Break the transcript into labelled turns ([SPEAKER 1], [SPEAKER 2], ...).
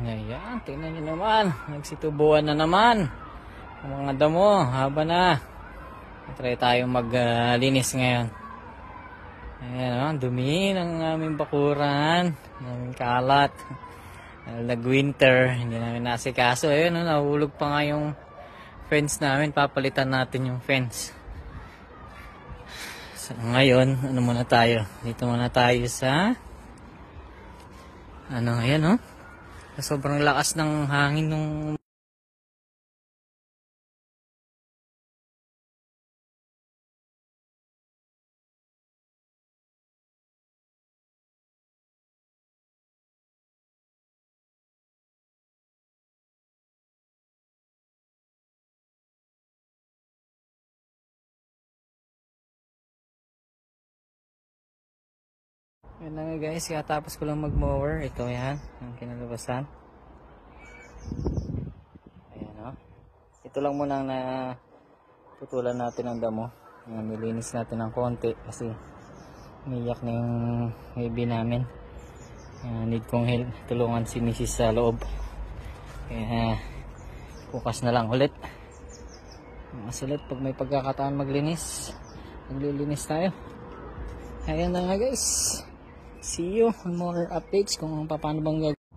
[SPEAKER 1] Ayan, tingnan nyo naman. Nagsitubuan na naman. Ang mga damo, haba na. Try tayong maglinis ngayon. Ayan o, dumi ng aming bakuran. Aming kalat. Nag-winter, hindi namin nasikaso. Ayun o, nahulog pa nga yung fence namin. Papalitan natin yung fence. So ngayon, ano muna tayo? Dito muna tayo sa ayan o. Sobrang lakas ng hangin nung yun na nga guys, katapos ko lang mag-mower. Ito yan, ang kinalabasan. Ayan o. Ito lang muna ang putulan natin ang damo. Nilinis natin ng konti kasi umiyak na yung baby namin. Need kong help, tulungan si Mrs. sa loob. Kaya bukas na lang ulit. Mas ulit pag may pagkakataon maglinis. Maglilinis tayo. Ayan na nga guys. See you on more updates kung paano bang gagawin.